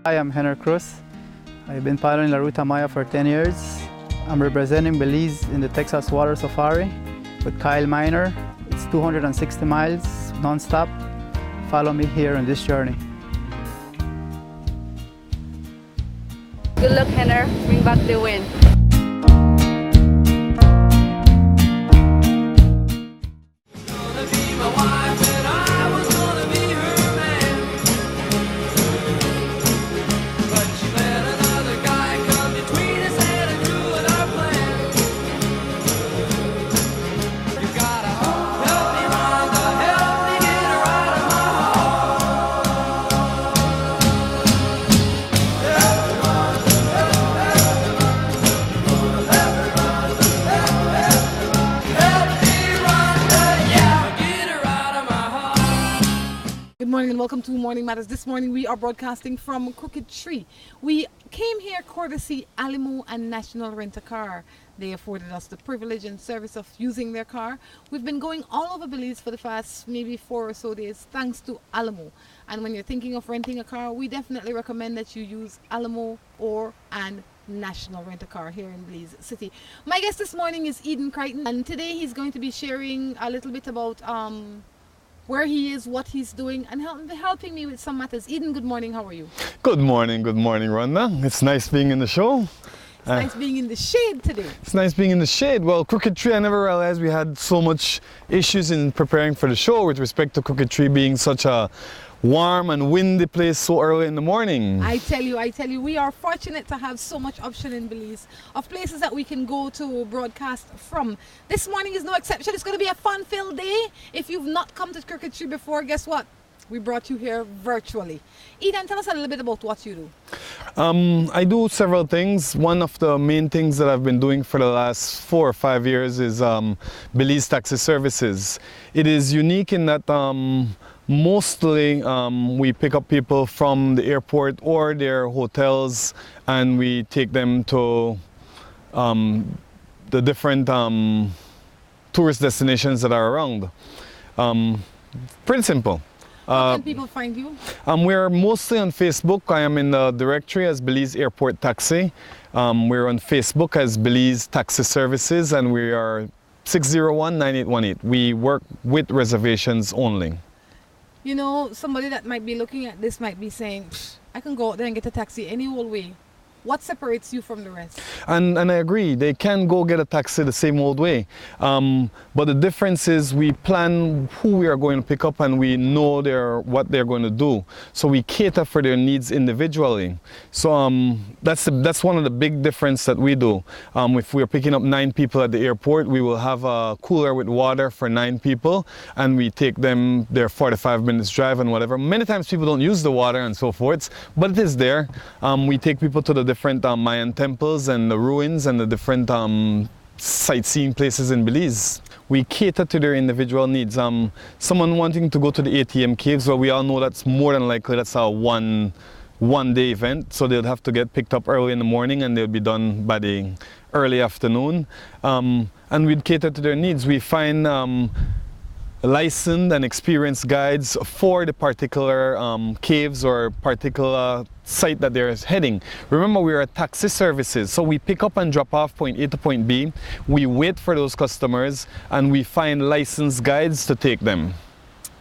Hi, I'm Henry Cruz. I've been piloting La Ruta Maya for 10 years. I'm representing Belize in the Texas Water Safari with Kyle Miner. It's 260 miles non-stop. Follow me here on this journey. Good luck, Henry. Bring back the win. Good morning and welcome to Morning Matters. This morning we are broadcasting from Crichton. We came here courtesy Alamo and National Rent-A-Car. They afforded us the privilege and service of using their car. We've been going all over Belize for the past maybe 4 or so days thanks to Alamo. And when you're thinking of renting a car, we definitely recommend that you use Alamo and National Rent-A-Car here in Belize City. My guest this morning is Crichton, and today he's going to be sharing a little bit about where he is, what he's doing, and helping me with some matters. Good morning, how are you? Good morning, Rhonda. It's nice being in the show. It's nice being in the shade today. It's nice being in the shade. Well, Crichton, I never realized we had so much issues in preparing for the show with respect to Crichton being such a warm and windy place so early in the morning. I tell you, we are fortunate to have so much option in Belize of places that we can go to broadcast from. This morning is no exception. It's going to be a fun-filled day. If you've not come to Crichton before, guess what? We brought you here virtually. Eden, tell us a little bit about what you do. I do several things. One of the main things that I've been doing for the last 4 or 5 years is Belize Taxi Services. It is unique in that mostly we pick up people from the airport or their hotels and we take them to the different tourist destinations that are around. Pretty simple. How can people find you? We're mostly on Facebook. I am in the directory as Belize Airport Taxi. We're on Facebook as Belize Taxi Services, and we are 601-9818. We work with reservations only. You know, somebody that might be looking at this might be saying, I can go out there and get a taxi any old way. What separates you from the rest? And I agree, they can go get a taxi the same old way. But the difference is we plan who we are going to pick up and we know what they're going to do. So we cater for their needs individually. So that's one of the big difference that we do. If we're picking up 9 people at the airport, we will have a cooler with water for 9 people and we take them their 45 minutes drive and whatever. Many times people don't use the water and so forth, but it is there. We take people to the different Mayan temples and the ruins and the different sightseeing places in Belize. We cater to their individual needs. Someone wanting to go to the ATM caves, well, we all know that's more than likely that's a one-day event, so they'll have to get picked up early in the morning and they'll be done by the early afternoon. And we'd cater to their needs. We find licensed and experienced guides for the particular caves or particular site that they're heading. Remember, we are taxi services, so we pick up and drop off point A to point B. We wait for those customers and we find licensed guides to take them.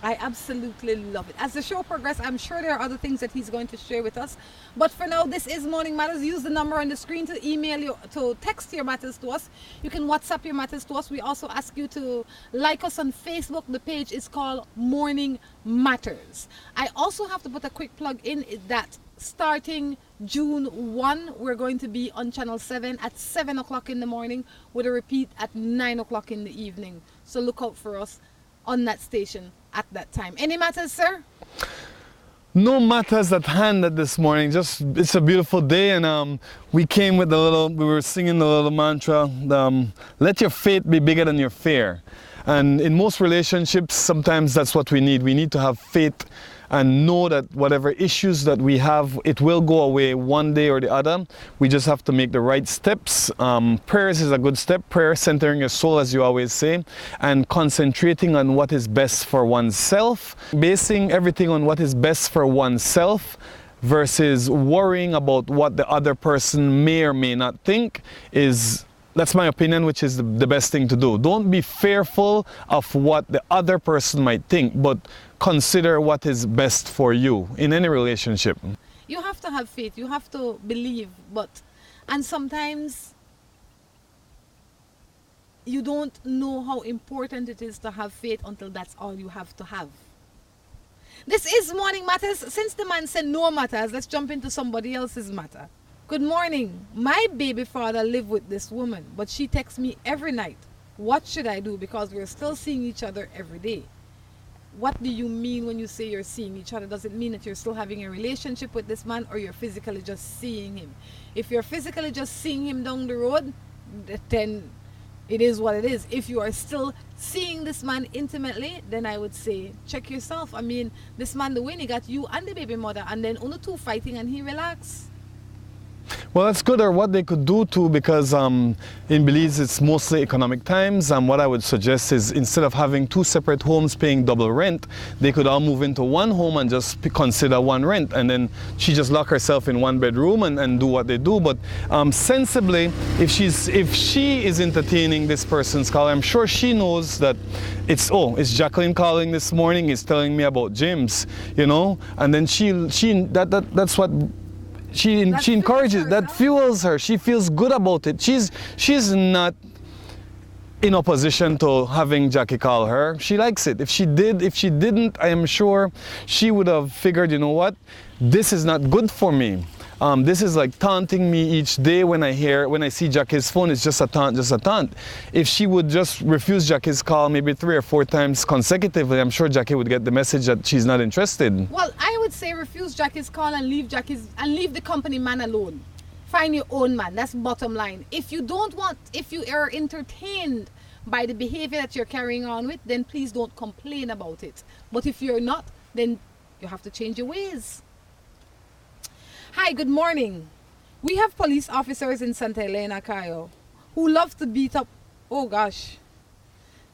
I absolutely love it. As the show progresses, I'm sure there are other things that he's going to share with us. But for now, this is Morning Matters. Use the number on the screen to email you, to text your matters to us. You can WhatsApp your matters to us. We also ask you to like us on Facebook. The page is called Morning Matters. I also have to put a quick plug in that starting June 1, we're going to be on Channel 7 at 7 o'clock in the morning with a repeat at 9 o'clock in the evening. So look out for us on that station at that time. Any matters, sir? No matters at hand at this morning. Just it's a beautiful day, and we came with we were singing the little mantra, let your faith be bigger than your fear. And in most relationships, sometimes that's what we need. We need to have faith and know that whatever issues that we have, it will go away one day or the other. We just have to make the right steps. Prayers is a good step. Prayer centering your soul, as you always say, and concentrating on what is best for oneself. Basing everything on what is best for oneself versus worrying about what the other person may or may not think that's my opinion, which is the best thing to do. Don't be fearful of what the other person might think, but consider what is best for you in any relationship. You have to have faith, you have to believe, and sometimes you don't know how important it is to have faith until that's all you have to have. This is Morning Matters. Since the man said no matters, let's jump into somebody else's matter. Good morning. My baby father lived with this woman, but she texts me every night. What should I do? Because we're still seeing each other every day. What do you mean when you say you're seeing each other? Does it mean that you're still having a relationship with this man, or you're physically just seeing him? If you're physically just seeing him down the road, then it is what it is. If you are still seeing this man intimately, then I would say check yourself. I mean, this man, the way he got you and the baby mother, and then only two fighting and he relaxed. Well, that's good, or what they could do too, because in Belize it's mostly economic times, and what I would suggest is instead of having two separate homes paying double rent, they could all move into one home and just consider one rent, and then she just lock herself in one bedroom and do what they do. But sensibly, if she is entertaining this person's call, I'm sure she knows that it's Jacqueline calling this morning, is telling me about James, you know, and then that's what she encourages, that fuels her. She feels good about it. She's not in opposition to having Jackie call her. She likes it. If she didn't, I am sure she would have figured, you know what, this is not good for me. This is like taunting me each day when I see Jackie's phone. It's just a taunt. If she would just refuse Jackie's call maybe 3 or 4 times consecutively, I'm sure Jackie would get the message that she's not interested. Well, I would say refuse Jackie's call and leave the company man alone. Find your own man. That's bottom line. If you are entertained by the behavior that you're carrying on with, then please don't complain about it. But if you're not, then you have to change your ways. Hi, good morning. We have police officers in Santa Elena, Cayo, who love to beat up. Oh gosh.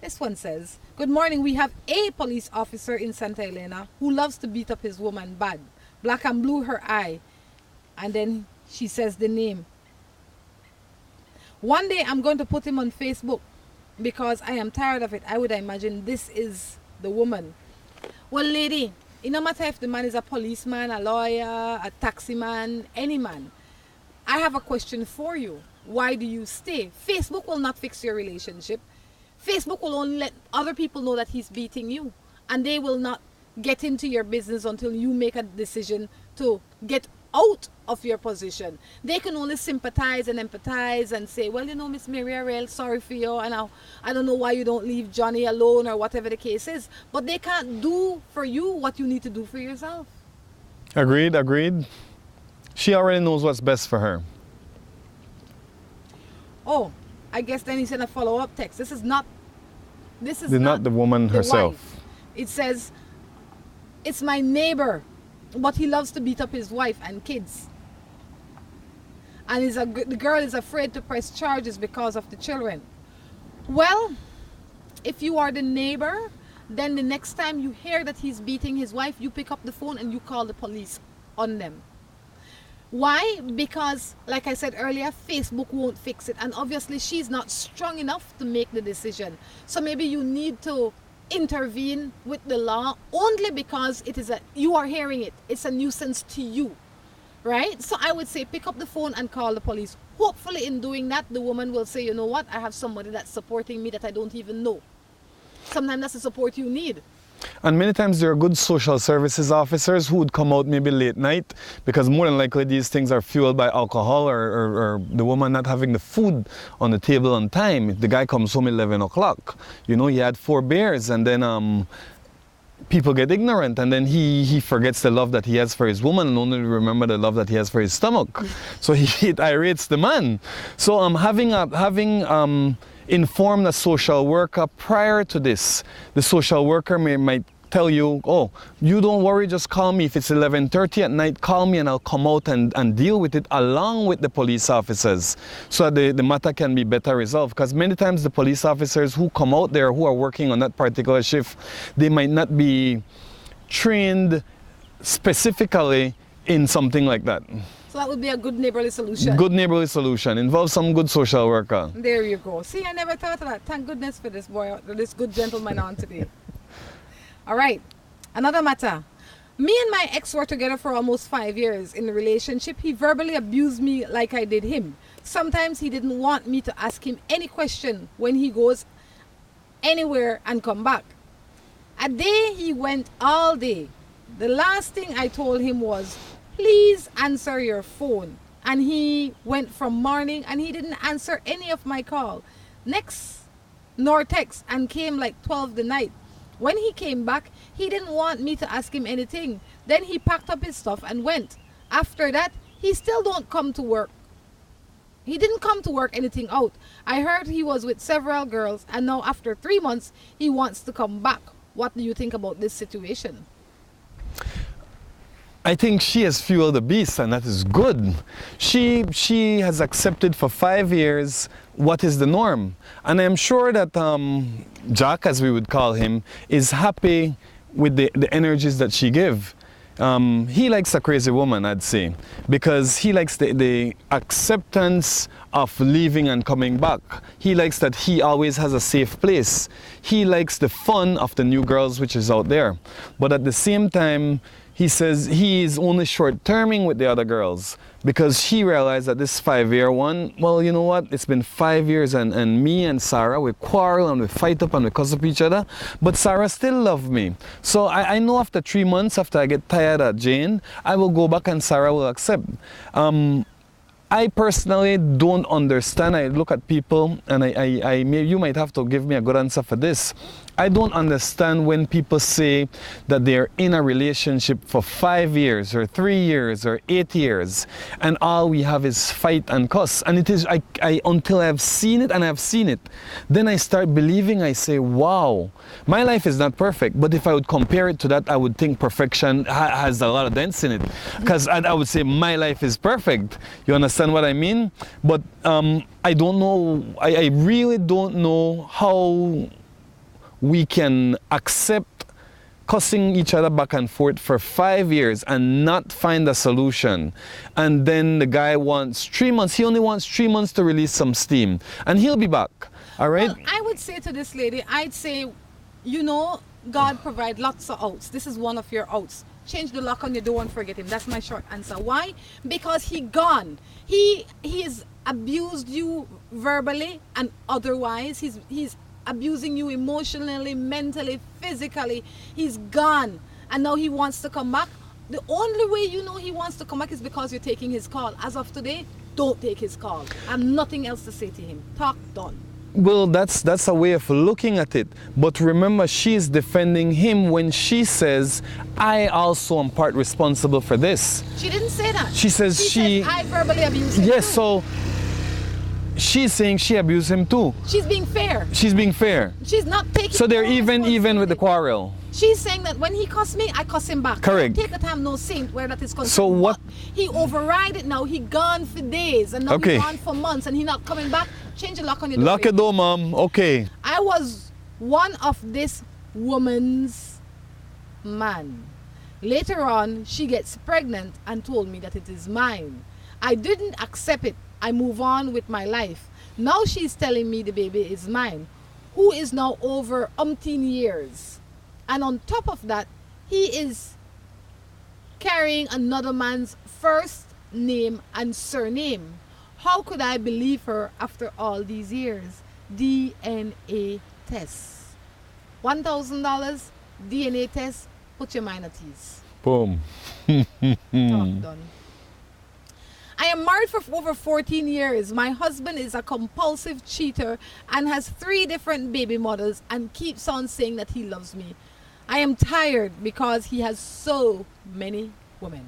This one says, good morning. We have a police officer in Santa Elena who loves to beat up his woman bad. Black and blue her eye. And then she says the name. One day I'm going to put him on Facebook because I am tired of it. I would imagine this is the woman. Well, lady, it no matter if the man is a policeman, a lawyer, a taxi man, any man. I have a question for you. Why do you stay? Facebook will not fix your relationship. Facebook will only let other people know that he's beating you. And they will not get into your business until you make a decision to get out of your position. They can only sympathize and empathize and say, well, you know, Miss Mary, I'm real sorry for you, and I don't know why you don't leave Johnny alone, or whatever the case is. But they can't do for you what you need to do for yourself. Agreed. She already knows what's best for her. Oh, I guess then he sent a follow-up text. This is not the woman herself. Wife. It says, it's my neighbor, but he loves to beat up his wife and kids. And the girl is afraid to press charges because of the children. Well, if you are the neighbor, then the next time you hear that he's beating his wife, you pick up the phone and you call the police on them. Why? Because, like I said earlier, Facebook won't fix it. And obviously she's not strong enough to make the decision. So maybe you need to intervene with the law only because you are hearing it. It's a nuisance to you, right? So I would say pick up the phone and call the police. Hopefully in doing that, the woman will say, you know what, I have somebody that's supporting me that I don't even know. Sometimes that's the support you need. And many times there are good social services officers who would come out maybe late night, because more than likely these things are fueled by alcohol or the woman not having the food on the table on time. If the guy comes home 11 o'clock, you know, he had 4 beers, and then people get ignorant, and then he forgets the love that he has for his woman and only remember the love that he has for his stomach. So it irates the man. So having inform a social worker prior to this. The social worker might tell you, oh, you don't worry, just call me. If it's 11:30 at night, call me and I'll come out and deal with it along with the police officers, so that the matter can be better resolved. Because many times the police officers who come out there, who are working on that particular shift, they might not be trained specifically in something like that. So that would be a good neighborly solution. Good neighborly solution. Involve some good social worker. There you go. See, I never thought of that. Thank goodness for this boy, this good gentleman on today. All right. Another matter. Me and my ex were together for almost 5 years. In the relationship, he verbally abused me like I did him. Sometimes he didn't want me to ask him any question when he goes anywhere and come back. A day he went all day. The last thing I told him was, please answer your phone. And he went from morning and he didn't answer any of my call. Next, nor text, and came like 12 the night. When he came back, he didn't want me to ask him anything. Then he packed up his stuff and went. After that, he still don't come to work. He didn't come to work anything out. I heard he was with several girls, and now after 3 months, he wants to come back. What do you think about this situation? I think she has fueled the beast, and that is good. She has accepted for 5 years what is the norm. And I'm sure that Jack, as we would call him, is happy with the energies that she gives. He likes a crazy woman, I'd say, because he likes the acceptance of leaving and coming back. He likes that he always has a safe place. He likes the fun of the new girls which is out there. But at the same time, he says he is only short-terming with the other girls because he realized that this 5-year one, well, you know what, it's been 5 years and me and Sarah, we quarrel and we fight up and we cuss up each other, but Sarah still loves me. So I know after 3 months, after I get tired of Jane, I will go back and Sarah will accept. I personally don't understand. I look at people and you might have to give me a good answer for this. I don't understand when people say that they're in a relationship for 5 years or 3 years or 8 years and all we have is fight and cuss. And it is, until I've seen it and I've seen it, then I start believing. I say, wow, my life is not perfect, but if I would compare it to that, I would think perfection has a lot of dents in it, because I would say my life is perfect. You understand what I mean? But I don't know, I really don't know how we can accept cussing each other back and forth for 5 years and not find a solution. And then the guy wants 3 months. He only wants 3 months to release some steam. And he'll be back. All right? Well, I would say to this lady, I'd say, you know, God provide lots of outs. This is one of your outs. Change the lock on your door and forget him. That's my short answer. Why? Because he gone. He has abused you verbally and otherwise. He's abusing you emotionally, mentally, physically. He's gone. And now he wants to come back. The only way you know he wants to come back is because you're taking his call. As of today, don't take his call. I have nothing else to say to him. Talk done. Well, that's a way of looking at it. But remember, she's defending him when she says, I also am part responsible for this. She didn't say that. She says said, I verbally abused him. Yes, too. so she's saying she abused him too. She's being fair. She's being fair. She's not taking. So they're even with the quarrel. She's saying that when he cussed me, I cuss him back. Correct. Take the time, no saint, where that is concerned. So what? He override it now. He gone for days and now Okay. he's gone for months and he not coming back. Change the lock on your door. Lock your door, mom. Okay. I was one of this woman's man. Later on, she gets pregnant and told me that it is mine. I didn't accept it. I move on with my life. Now she's telling me the baby is mine, who is now over umpteen years. And on top of that, he is carrying another man's first name and surname. How could I believe her after all these years? DNA test. $1,000 DNA test, put your mind at ease. Boom. Talk done. I am married for over 14 years. My husband is a compulsive cheater and has 3 different baby mothers and keeps on saying that he loves me. I am tired because he has so many women.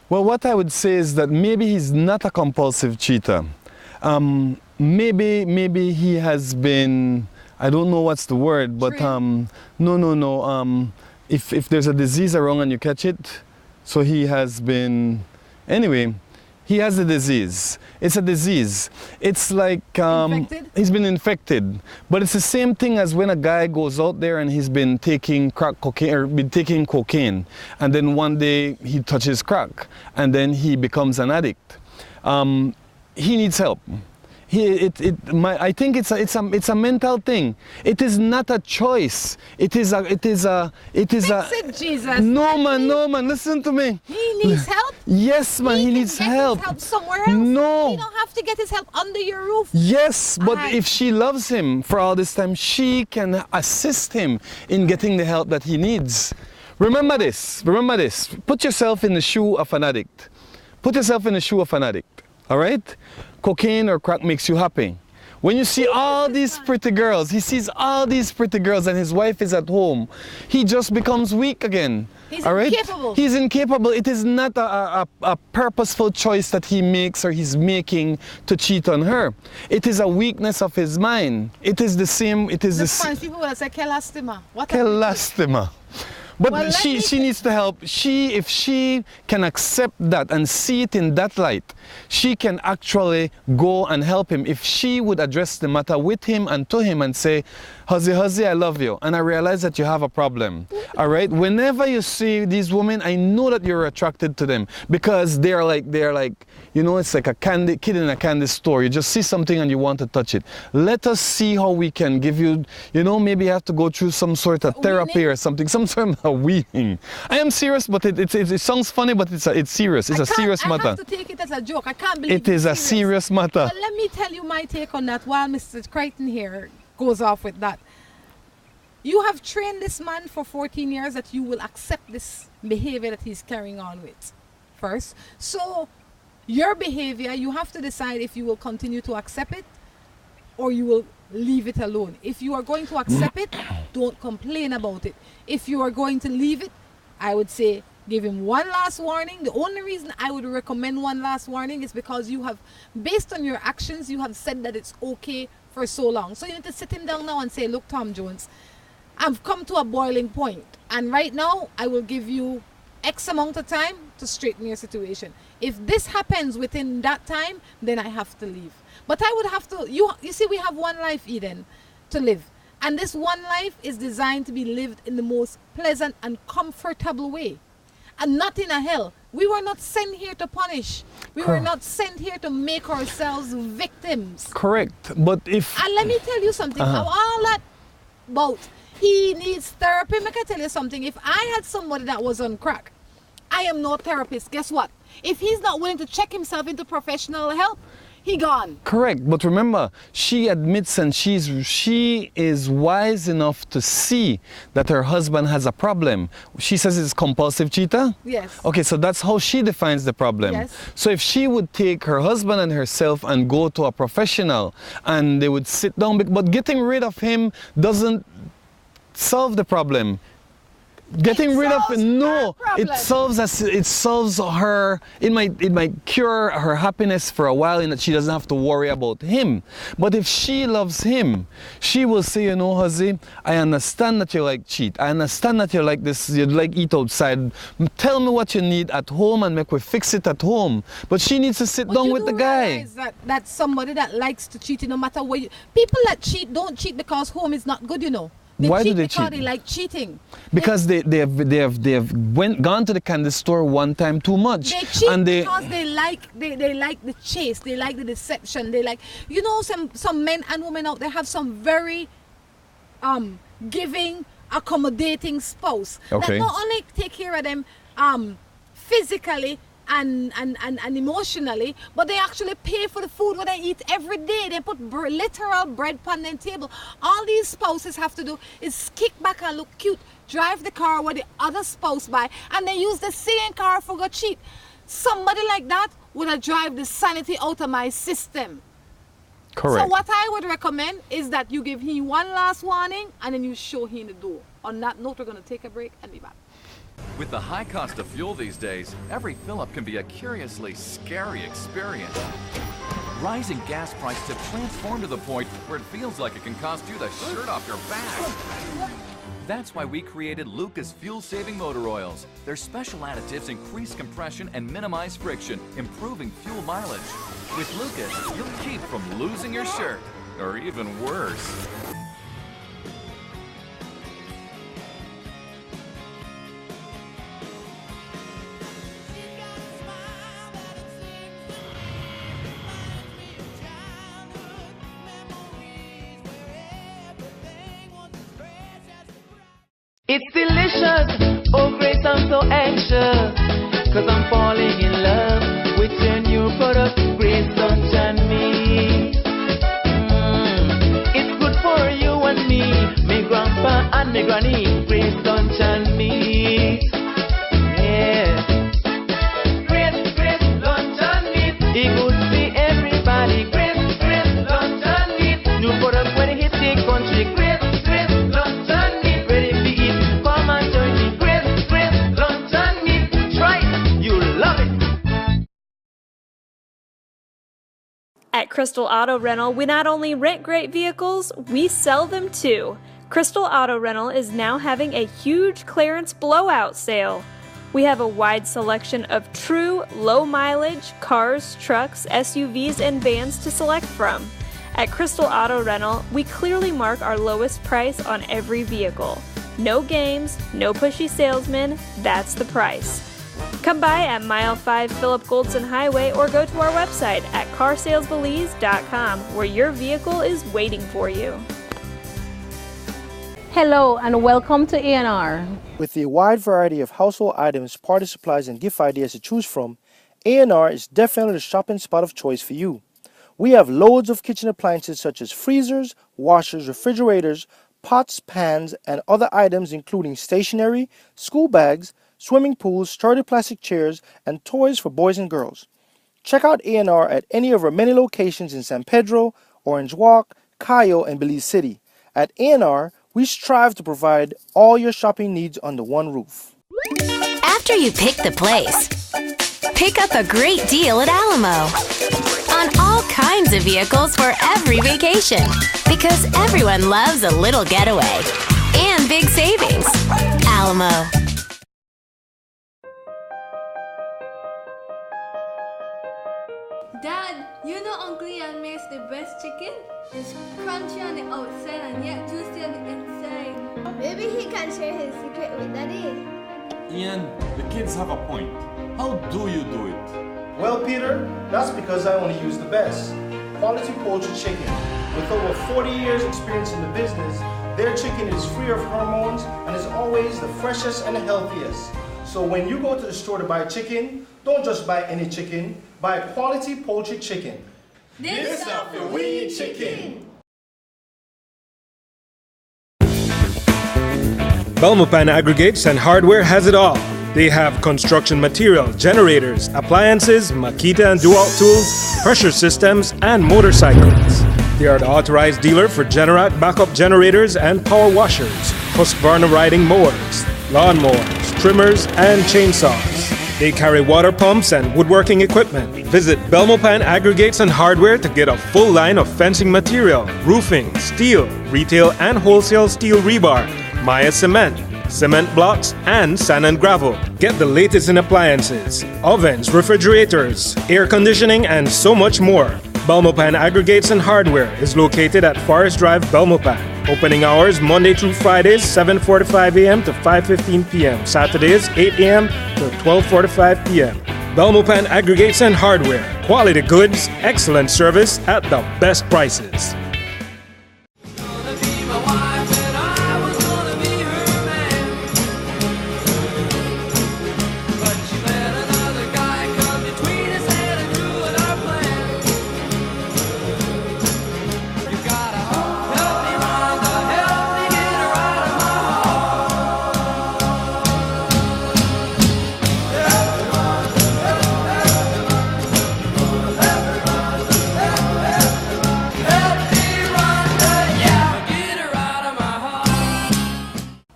Well, what I would say is that maybe he's not a compulsive cheater. Maybe he has been, I don't know what's the word, but no. If there's a disease around and you catch it, so he has been, anyway, He has a disease. It's a disease. It's like Infected? he's been infected. But it's the same thing as when a guy goes out there and he's been taking crack cocaine or been taking cocaine, and then one day he touches crack, and then he becomes an addict. He needs help. I think it's a mental thing. It is not a choice. It is a. Fix it, Jesus. No man, listen to me. He needs help. Yes, man, he needs help. His help somewhere else. No. He don't have to get his help under your roof. Yes, but Aye. if she loves him for all this time, she can assist him in getting the help that he needs. Remember this. Remember this. Put yourself in the shoe of an addict. Put yourself in the shoe of an addict. All right? Cocaine or crack makes you happy. When you see all these pretty girls, he sees all these pretty girls and his wife is at home, he just becomes weak again. He's all right? incapable. He's incapable. It is not a purposeful choice that he makes or he's making to cheat on her. It is a weakness of his mind. It is the same. It is The the French people will say kelastema. What? Kelastema. But Well, she needs to help. If she can accept that and see it in that light, she can actually go and help him. If she would address the matter with him and to him and say, Huzzy, I love you, and I realize that you have a problem. All right? Whenever you see these women, I know that you're attracted to them because they're like, you know, it's like a kid in a candy store. You just see something and you want to touch it. Let us see how we can give you, you know, maybe you have to go through some sort of therapy or something, some sort of weaning. I am serious, but it sounds funny, but it's serious. It's a serious matter. I have to take it as a joke. I can't believe it is a serious matter. But let me tell you my take on that while Mr. Crichton here goes off with that. You have trained this man for 14 years that you will accept this behavior that he's carrying on with first. So your behavior, you have to decide if you will continue to accept it or you will leave it alone. If you are going to accept it, don't complain about it. If you are going to leave it, I would say give him one last warning. The only reason I would recommend one last warning is because you have, based on your actions, you have said that it's okay for so long. So you need to sit him down now and say, look, Tom Jones, I've come to a boiling point, and right now I will give you X amount of time to straighten your situation. If this happens within that time, then I have to leave. But I would have to, you see, we have one life, Eden, to live. And this one life is designed to be lived in the most pleasant and comfortable way. And not in a hell. We were not sent here to punish. We were not sent here to make ourselves victims. Correct. But if... And let me tell you something. All that about he needs therapy. I can tell you something. If I had somebody that was on crack, I am no therapist. Guess what? If he's not willing to check himself into professional help, he gone. Correct. But remember, she admits and she is wise enough to see that her husband has a problem. She says it's compulsive cheater? Yes. Okay, so that's how she defines the problem. Yes. So if she would take her husband and herself and go to a professional and they would sit down, but getting rid of him doesn't solve the problem. Getting rid of it solves her. It might cure her happiness for a while in that she doesn't have to worry about him. But if she loves him, she will say, you know, Huzzy, I understand that you like cheat. I understand that you like this, you like eat outside. Tell me what you need at home and make we fix it at home. But she needs to sit down with the guy. That's somebody that likes to cheat, no matter where people that cheat don't cheat because home is not good, you know. Why do they because cheat? They like cheating. Because they have gone to the candy store one time too much. They cheat and because they like the chase, they like the deception, they like, you know, some men and women out there have some very giving, accommodating spouse that not only take care of them physically and emotionally, but they actually pay for the food what they eat every day. They put literal bread on their table. All these spouses have to do is kick back and look cute, drive the car where the other spouse buy, and they use the same car for go cheat. Somebody like that would have drive the sanity out of my system. Correct. So what I would recommend is that you give him one last warning and then you show him the door. On that note, we're going to take a break and be back. With the high cost of fuel these days, every fill-up can be a curiously scary experience. Rising gas prices have transformed to the point where it feels like it can cost you the shirt off your back. That's why we created Lucas fuel-saving motor oils. Their special additives increase compression and minimize friction, improving fuel mileage. With Lucas, you'll keep from losing your shirt, or even worse. It's delicious, oh Grace, I'm so anxious, 'cause I'm falling in love with your new product, Grace Sunshine Me. It's good for you and me grandpa and me granny, Grace Sunshine Me. Yeah. Grace Sunshine Me. It good for everybody, Grace Sunshine Me. New product when it hit the country, Grace Sunshine Me. Ready to eat. At Crystal Auto Rental, we not only rent great vehicles, we sell them too. Crystal Auto Rental is now having a huge clearance blowout sale. We have a wide selection of true low mileage cars, trucks, SUVs, and vans to select from. At Crystal Auto Rental, we clearly mark our lowest price on every vehicle. No games, no pushy salesmen, that's the price. Come by at Mile 5 Philip Goldson Highway or go to our website at carsalesbelize.com where your vehicle is waiting for you. Hello and welcome to A&R. With a wide variety of household items, party supplies, and gift ideas to choose from, A&R is definitely the shopping spot of choice for you. We have loads of kitchen appliances such as freezers, washers, refrigerators, pots, pans, and other items including stationery, school bags, swimming pools, sturdy plastic chairs, and toys for boys and girls. Check out A&R at any of our many locations in San Pedro, Orange Walk, Cayo, and Belize City. At A&R, we strive to provide all your shopping needs under one roof. After you pick the place, pick up a great deal at Alamo on all kinds of vehicles for every vacation, because everyone loves a little getaway and big savings. Alamo. Dad, you know Uncle Ian makes the best chicken? It's crunchy on the outside and yet juicy on the inside. Maybe he can share his secret with Daddy. Ian, the kids have a point. How do you do it? Well, Peter, that's because I only use the best. Quality poultry chicken. With over 40 years experience in the business, their chicken is free of hormones and is always the freshest and the healthiest. So when you go to the store to buy chicken, don't just buy any chicken, buy quality poultry chicken. This stuff the we eat chicken. Belmopan Aggregates and Hardware has it all. They have construction material, generators, appliances, Makita and Dualt tools, pressure systems, and motorcycles. They are the authorized dealer for Generac backup generators and power washers, Husqvarna riding mowers, lawnmowers, trimmers, and chainsaws. They carry water pumps and woodworking equipment. Visit Belmopan Aggregates and Hardware to get a full line of fencing material, roofing, steel, retail and wholesale steel rebar, Maya cement, cement blocks, and sand and gravel. Get the latest in appliances, ovens, refrigerators, air conditioning, and so much more. Belmopan Aggregates and Hardware is located at Forest Drive, Belmopan. Opening hours Monday through Fridays, 7:45 a.m. to 5:15 p.m. Saturdays, 8 a.m. to 12:45 p.m. Belmopan Aggregates and Hardware. Quality goods, excellent service at the best prices.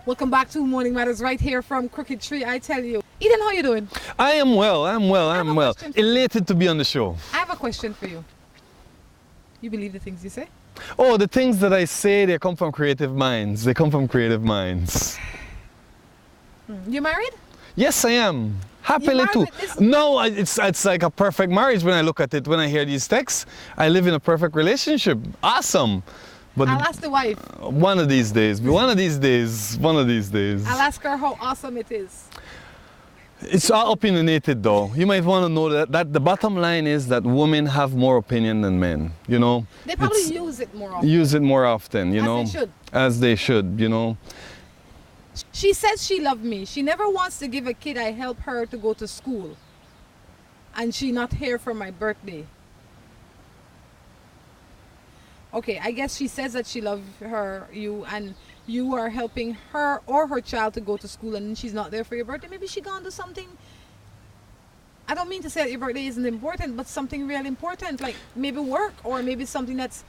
Welcome back to Morning Matters right here from Crooked Tree. I tell you, Eden, how you doing? I am well. I'm well. Elated to be on the show. I have a question for you. You believe the things you say? Oh, the things that I say, they come from creative minds. They come from creative minds. You married? Yes, I am. Happily too. No, it's like a perfect marriage when I look at it, when I hear these texts. I live in a perfect relationship. Awesome. But I'll ask the wife. One of these days. One of these days. I'll ask her how awesome it is. It's all opinionated though. You might want to know that the bottom line is that women have more opinion than men, you know. They probably use it more often. Use it more often, you know. As they should. As they should, you know. She says she loves me. She never wants to give a kid I help her to go to school. And she not here for my birthday. Okay, I guess she says that she loves you, and you are helping her or her child to go to school, and she's not there for your birthday. Maybe she gone to something. I don't mean to say that your birthday isn't important, but something real important, like maybe work, or maybe something that's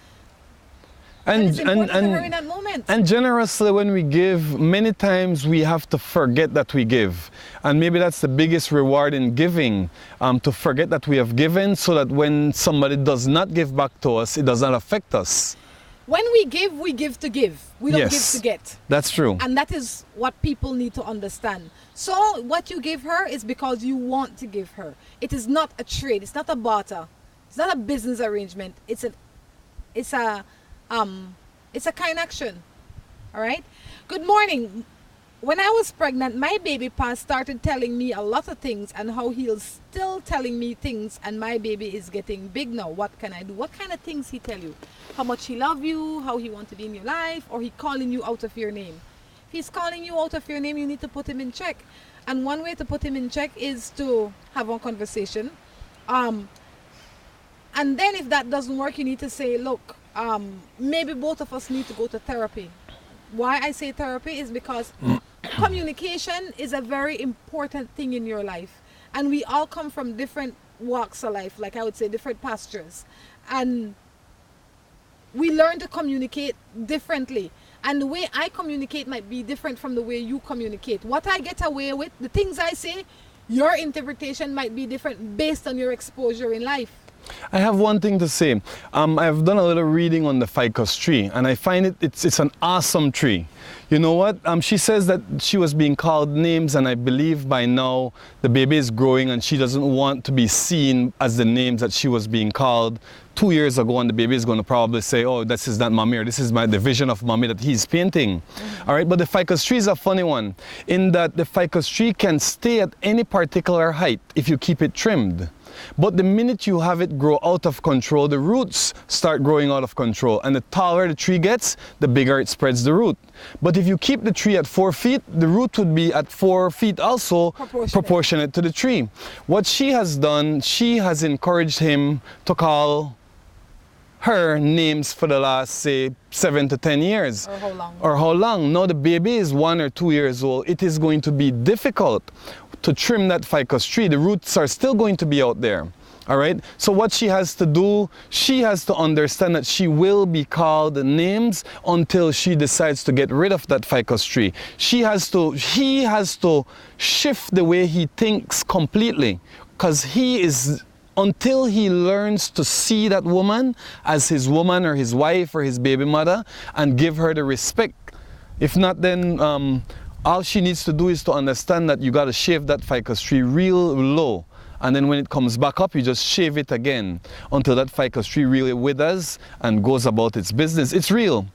important to her in that moment. And generously, when we give, many times we have to forget that we give. And maybe that's the biggest reward in giving, to forget that we have given, so that when somebody does not give back to us, it does not affect us. When we give to give. We don't give to get. That's true. And that is what people need to understand. So what you give her is because you want to give her. It is not a trade. It's not a barter. It's not a business arrangement. It's a kind action. All right. Good morning. When I was pregnant, my baby pa started telling me a lot of things, and how he's still telling me things, and my baby is getting big now. What can I do? What kind of things he tell you? How much he love you, how he want to be in your life, or he calling you out of your name? If he's calling you out of your name, you need to put him in check. And one way to put him in check is to have a conversation. And then if that doesn't work, you need to say, look, maybe both of us need to go to therapy. Why I say therapy is because communication is a very important thing in your life. And we all come from different walks of life, like I would say different pastures. And we learn to communicate differently. And the way I communicate might be different from the way you communicate. What I get away with, the things I say, your interpretation might be different based on your exposure in life. I have one thing to say. I've done a little reading on the ficus tree, and I find it's an awesome tree. You know what? She says that she was being called names, and I believe by now the baby is growing and she doesn't want to be seen as the names that she was being called 2 years ago, and the baby is going to probably say, oh, this is not mommy, or this is the vision of mommy that he's painting. All right, but the ficus tree is a funny one in that the ficus tree can stay at any particular height if you keep it trimmed. But the minute you have it grow out of control, the roots start growing out of control. And the taller the tree gets, the bigger it spreads the root. But if you keep the tree at 4 feet, the root would be at 4 feet also, proportionate to the tree. What she has done, she has encouraged him to call her names for the last, say, 7 to 10 years. Or how long? Or how long. Now the baby is 1 or 2 years old. It is going to be difficult to trim that ficus tree. The roots are still going to be out there. All right. So what she has to do, she has to understand that she will be called names until she decides to get rid of that ficus tree. He has to shift the way he thinks completely, because until he learns to see that woman as his woman or his wife or his baby mother and give her the respect. If not, then all she needs to do is to understand that you got to shave that ficus tree real low. And then when it comes back up, you just shave it again until that ficus tree really withers and goes about its business. It's real.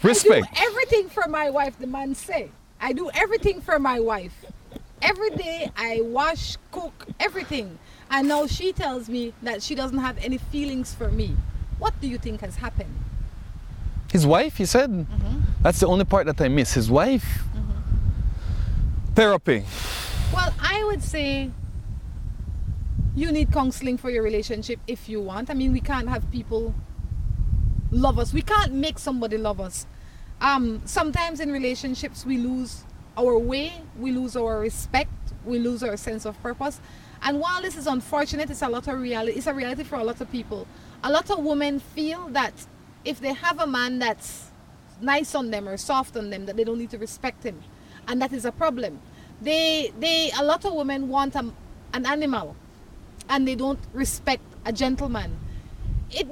Respect. I do everything for my wife, the man say. I do everything for my wife. Every day I wash, cook, everything. And now she tells me that she doesn't have any feelings for me. What do you think has happened? His wife, he said. That's the only part that I miss. His wife. Therapy. Well, I would say you need counseling for your relationship if you want. I mean, we can't have people love us. We can't make somebody love us. Sometimes in relationships we lose our way, we lose our respect, we lose our sense of purpose. And while this is unfortunate, it's a reality for a lot of people. A lot of women feel that if they have a man that's nice on them or soft on them, that they don't need to respect him. And that is a problem. A lot of women want an animal, and they don't respect a gentleman.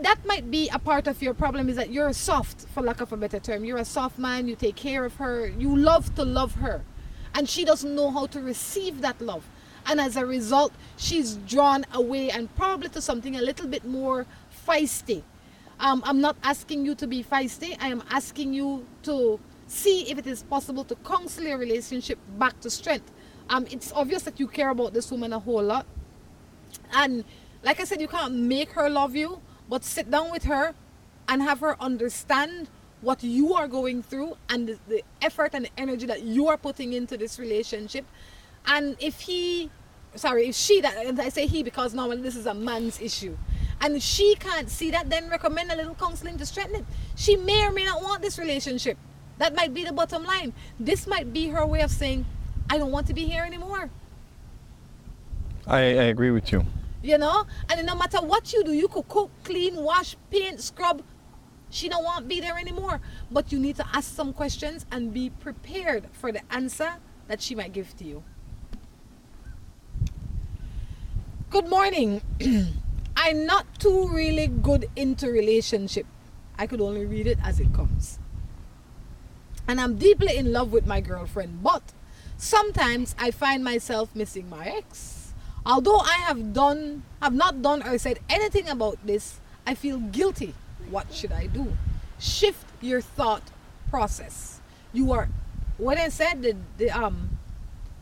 that might be a part of your problem, is that you're soft, for lack of a better term. You're a soft man, you take care of her, you love to love her, and she doesn't know how to receive that love. And as a result, she's drawn away and probably to something a little bit more feisty. I'm not asking you to be feisty. I am asking you to see if it is possible to counsel your relationship back to strength. It's obvious that you care about this woman a whole lot. And like I said, you can't make her love you, but sit down with her and have her understand what you are going through and the effort and the energy that you are putting into this relationship. And if she, and I say he because normally this is a man's issue, and she can't see that, then recommend a little counseling to strengthen it. She may or may not want this relationship. That might be the bottom line. This might be her way of saying, I don't want to be here anymore. I agree with you. You know, and no matter what you do, you could cook, clean, wash, paint, scrub, she don't want to be there anymore. But you need to ask some questions and be prepared for the answer that she might give to you. Good morning. I'm not too really good into relationship. I could only read it as it comes. And I'm deeply in love with my girlfriend, but sometimes I find myself missing my ex. Although I have not done or said anything about this, I feel guilty. What should I do? Shift your thought process. You are, when I said the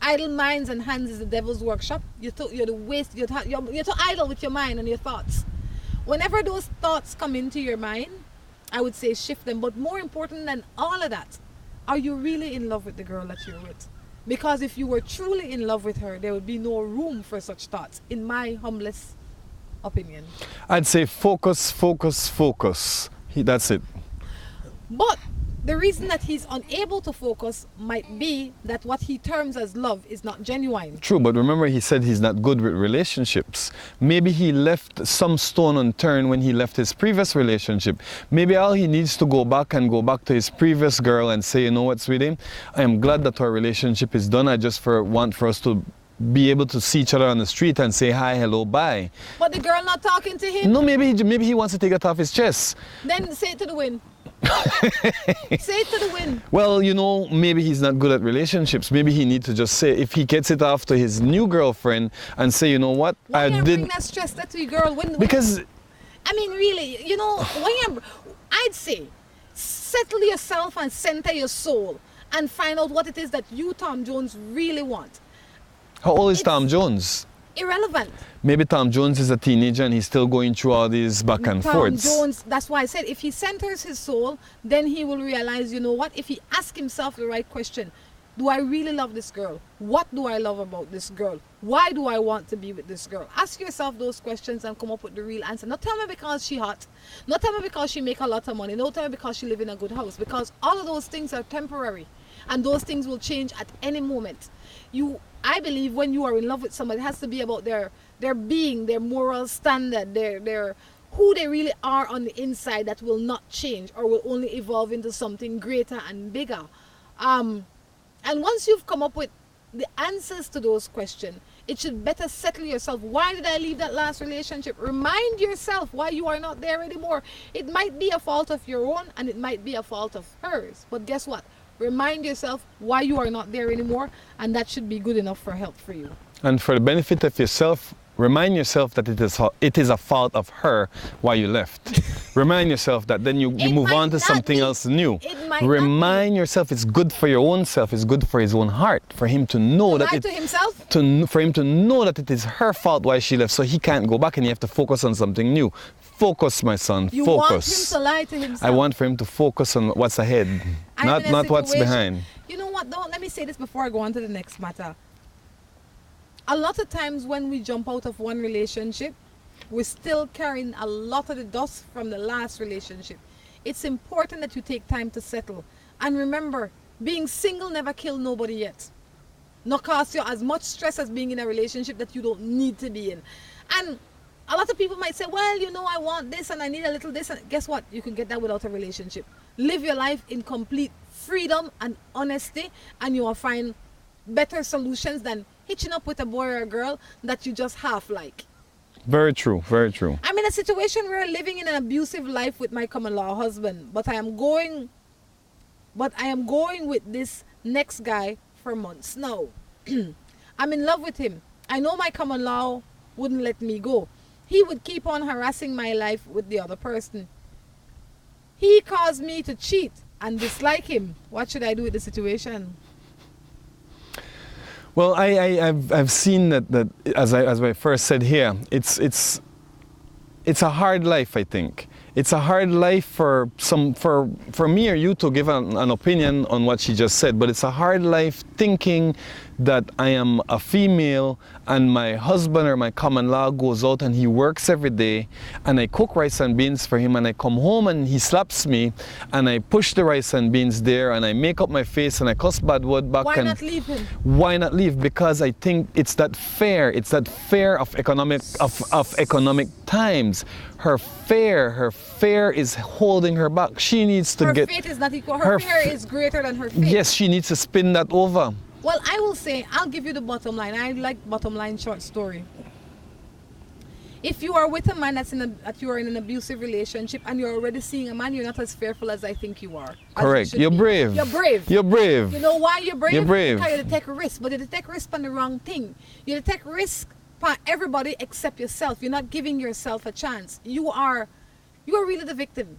idle minds and hands is the devil's workshop, you're too idle with your mind and your thoughts. Whenever those thoughts come into your mind, I would say shift them. But more important than all of that, are you really in love with the girl that you're with? Because if you were truly in love with her, there would be no room for such thoughts, in my humblest opinion. I'd say focus, focus, focus. That's it. But the reason that he's unable to focus might be that what he terms as love is not genuine. True, but remember he said he's not good with relationships. Maybe he left some stone unturned when he left his previous relationship. Maybe all he needs to go back to his previous girl and say, you know what, sweetie, I am glad that our relationship is done. I just want for us to be able to see each other on the street and say hi, hello, bye. But the girl not talking to him? No, maybe he wants to take it off his chest. Then say it to the wind. Say it to the wind. Well, you know, maybe he's not good at relationships. Maybe he needs to just say, if he gets it off to his new girlfriend and say, you know what, why you bring that stress that to your girl? Because I mean, really, you know, I'd say settle yourself and center your soul and find out what it is that you, Tom Jones, really want. How old is Tom Jones? Irrelevant. Maybe Tom Jones is a teenager and he's still going through all these back and forths. Tom Jones, that's why I said if he centers his soul, then he will realize, you know what, if he asks himself the right question, do I really love this girl? What do I love about this girl? Why do I want to be with this girl? Ask yourself those questions and come up with the real answer. Not tell me because she hot. Not tell me because she make a lot of money. Not tell me because she live in a good house. Because all of those things are temporary. And those things will change at any moment. I believe when you are in love with somebody, it has to be about their being, their moral standard, their who they really are on the inside, that will not change or will only evolve into something greater and bigger. And once you've come up with the answers to those questions, it should better settle yourself. Why did I leave that last relationship? Remind yourself why you are not there anymore. It might be a fault of your own and it might be a fault of hers. But guess what? Remind yourself why you are not there anymore, and that should be good enough for help for you. And for the benefit of yourself, remind yourself that it is a fault of her why you left. Remind yourself that, then you move on to something else new. Remind yourself it's good for your own self, it's good for his own heart, for him to know that for him to know that it is her fault why she left, so he can't go back and you have to focus on something new. Focus, my son, focus. You want him to lie to himself. I want for him to focus on what's ahead, not what's behind. You know what, let me say this before I go on to the next matter. A lot of times when we jump out of one relationship, we're still carrying a lot of the dust from the last relationship. It's important that you take time to settle. And remember, being single never killed nobody yet. Not cause you as much stress as being in a relationship that you don't need to be in. And a lot of people might say, well, you know, I want this and I need a little this. And guess what? You can get that without a relationship. Live your life in complete freedom and honesty, and you will find better solutions than hitching up with a boy or a girl that you just half like. Very true, very true. I'm in a situation where I'm living in an abusive life with my common law husband, but I am going with this next guy for months now. I'm in love with him. I know my common law wouldn't let me go. He would keep on harassing my life with the other person. He caused me to cheat and dislike him. What should I do with the situation? Well, I've seen that as I first said here, it's a hard life, I think. It's a hard life for me or you to give an opinion on what she just said, but it's a hard life thinking that I am a female and my husband or my common law goes out and he works every day and I cook rice and beans for him and I come home and he slaps me and I push the rice and beans there and I make up my face and I cuss bad word back. Why not leave him? Why not leave? Because I think it's that fear of economic times. Her fear is holding her back. She needs to Her faith is not equal. Her fear is greater than her faith. Yes, she needs to spin that over. Well, I will say, I'll give you the bottom line. I like bottom line short story. If you are with a man that you are in an abusive relationship and you're already seeing a man, you're not as fearful as I think you are. Correct. You're brave. You're brave. You're brave. You know why you're brave? You're brave. Because you take risk, but you take risk on the wrong thing. You take risk for everybody except yourself. You're not giving yourself a chance. You are really the victim.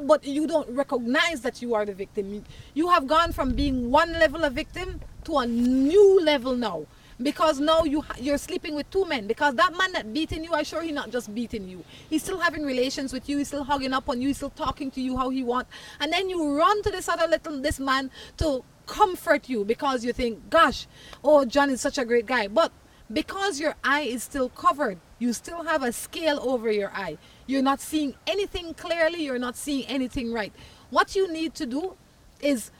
But you don't recognize that you are the victim. You have gone from being one level of victim to a new level now. Because now you're sleeping with two men. Because that man that beating you, I'm sure he's not just beating you. He's still having relations with you. He's still hugging up on you. He's still talking to you how he wants. And then you run to this man to comfort you because you think, gosh, oh, John is such a great guy. But because your eye is still covered, you still have a scale over your eye. You're not seeing anything clearly. You're not seeing anything right. What you need to do is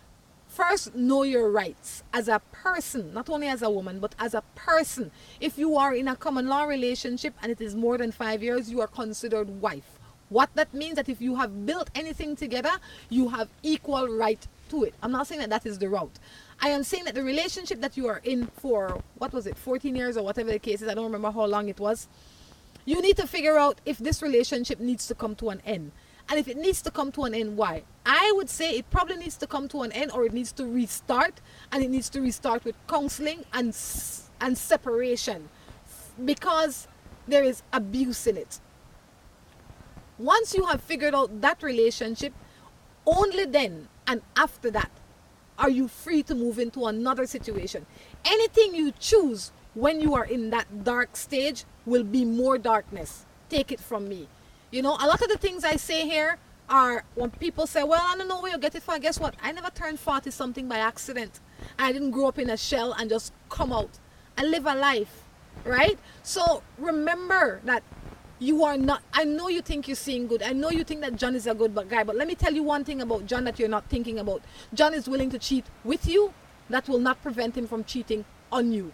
first know your rights as a person, not only as a woman, but as a person. If you are in a common law relationship and it is more than 5 years, you are considered wife. What that means that if you have built anything together, you have equal right to it. I'm not saying that that is the route. I am saying that the relationship that you are in for, 14 years or whatever the case is, I don't remember how long it was, you need to figure out if this relationship needs to come to an end. And if it needs to come to an end, why? I would say it probably needs to come to an end, or it needs to restart, and it needs to restart with counseling and separation, because there is abuse in it. Once you have figured out that relationship, only then and after that are you free to move into another situation. Anything you choose when you are in that dark stage will be more darkness. Take it from me. You know, a lot of the things I say here are when people say, well, I don't know where you get it from. Guess what? I never turned 40 something by accident. I didn't grow up in a shell and just come out. I live a life, right? So remember that you are not, I know you think you're seeing good. I know you think that John is a good guy, but let me tell you one thing about John that you're not thinking about. John is willing to cheat with you. That will not prevent him from cheating on you.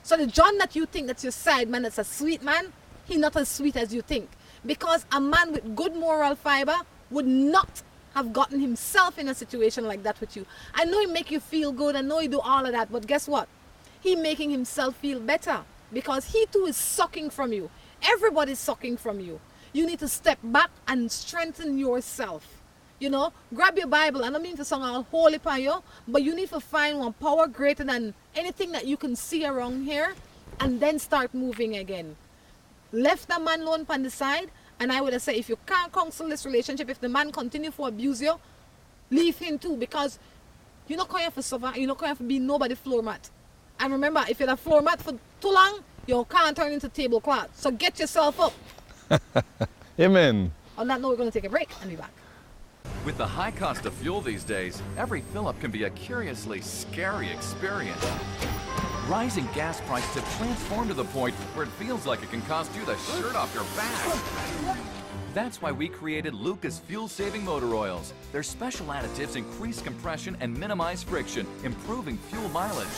So the John that you think that's your side man, that's a sweet man, he's not as sweet as you think. Because a man with good moral fiber would not have gotten himself in a situation like that with you. I know he make you feel good, I know he do all of that, but guess what? He making himself feel better because he too is sucking from you. Everybody's sucking from you. You need to step back and strengthen yourself. You know, grab your Bible. I don't mean to sound all holy upon you, but you need to find one power greater than anything that you can see around here and then start moving again. Left the man alone on the side, and I would have said if you can't counsel this relationship, if the man continue to abuse you, leave him too, because you're not going to suffer, you're not going to be nobody floor mat. And remember, if you're a floor mat for too long, you can't turn into tablecloth. So get yourself up. Amen. On that note, we're going to take a break and be back. With the high cost of fuel these days, every fill-up can be a curiously scary experience. Rising gas prices have transformed to the point where it feels like it can cost you the shirt off your back. That's why we created Lucas fuel-saving motor oils. Their special additives increase compression and minimize friction, improving fuel mileage.